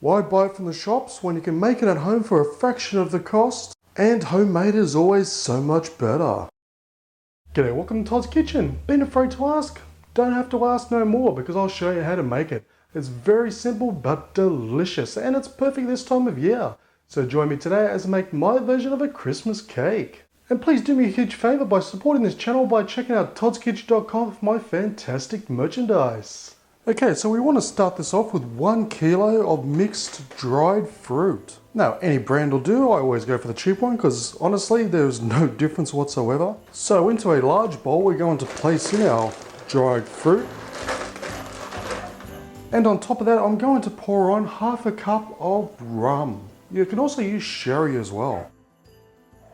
Why buy it from the shops when you can make it at home for a fraction of the cost? And homemade is always so much better. G'day, welcome to Todd's Kitchen. Been afraid to ask? Don't have to ask no more because I'll show you how to make it. It's very simple but delicious, and it's perfect this time of year. So join me today as I make my version of a Christmas cake. And please do me a huge favour by supporting this channel by checking out toddskitchen.com for my fantastic merchandise. Okay, so we want to start this off with 1 kilo of mixed dried fruit. Now, any brand will do. I always go for the cheap one because honestly, there's no difference whatsoever. So into a large bowl, we're going to place in our dried fruit. And on top of that, I'm going to pour on half a cup of rum. You can also use sherry as well.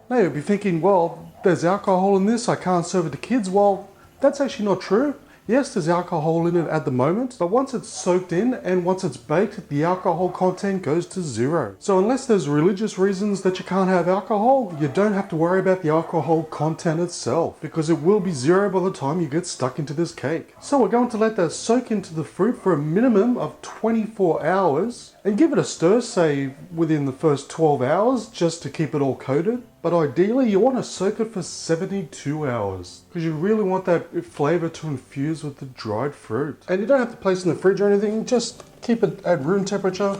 Now you'll be thinking, well, there's alcohol in this, I can't serve it to kids. Well, that's actually not true. Yes, there's alcohol in it at the moment, but once it's soaked in and once it's baked, the alcohol content goes to 0. So unless there's religious reasons that you can't have alcohol, you don't have to worry about the alcohol content itself, because it will be 0 by the time you get stuck into this cake. So we're going to let that soak into the fruit for a minimum of 24 hours and give it a stir, say within the first 12 hours, just to keep it all coated. But ideally you want to soak it for 72 hours because you really want that flavour to infuse with the dried fruit. And you don't have to place it in the fridge or anything, just keep it at room temperature,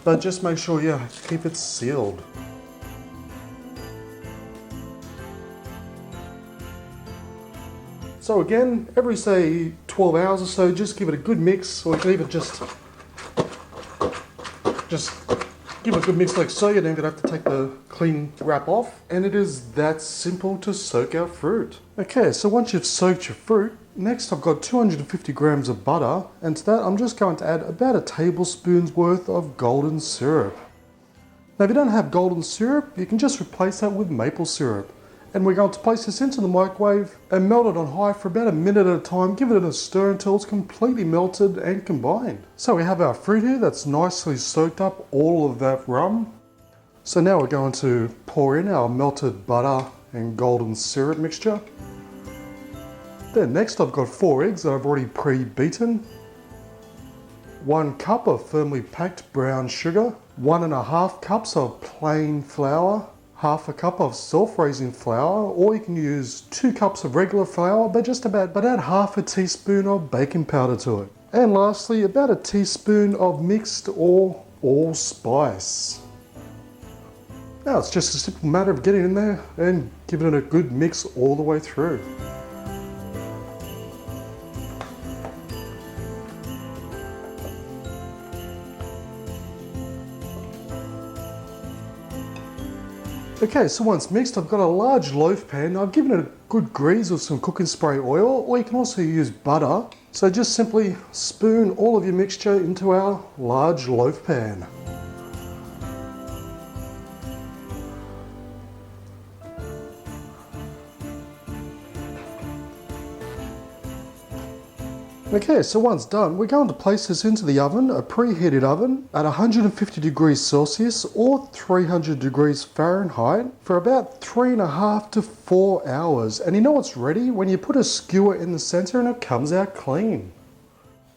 but just make sure you keep it sealed. So again, every say 12 hours or so, just give it a good mix, or you can even just give it a good mix like so. You don't have to take the clean wrap off. And it is that simple to soak our fruit. Okay, so once you've soaked your fruit, next I've got 250 grams of butter. And to that I'm just going to add about a tablespoon's worth of golden syrup. Now if you don't have golden syrup, you can just replace that with maple syrup. And we're going to place this into the microwave and melt it on high for about a minute at a time. Give it a stir until it's completely melted and combined. So we have our fruit here that's nicely soaked up all of that rum. So now we're going to pour in our melted butter and golden syrup mixture. Then next I've got 4 eggs that I've already pre-beaten. 1 cup of firmly packed brown sugar. 1.5 cups of plain flour. Half a cup of self-raising flour, or you can use 2 cups of regular flour, but add half a teaspoon of baking powder to it. And lastly, about a teaspoon of mixed or allspice. Now it's just a simple matter of getting in there and giving it a good mix all the way through. Okay, so once mixed, I've got a large loaf pan. I've given it a good grease with some cooking spray oil, or you can also use butter. So just simply spoon all of your mixture into our large loaf pan. Okay, so once done, we're going to place this into the oven, a preheated oven, at 150 degrees Celsius or 300 degrees Fahrenheit for about 3.5 to 4 hours. And you know it's ready when you put a skewer in the center and it comes out clean.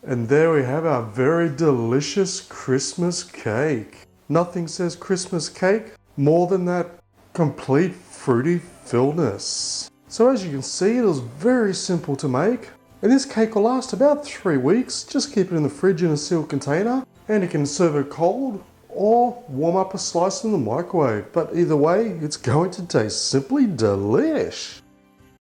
And there we have our very delicious Christmas cake. Nothing says Christmas cake more than that complete fruity fullness. So as you can see, it was very simple to make. And this cake will last about 3 weeks. Just keep it in the fridge in a sealed container, and you can serve it cold or warm up a slice in the microwave. But either way, it's going to taste simply delish.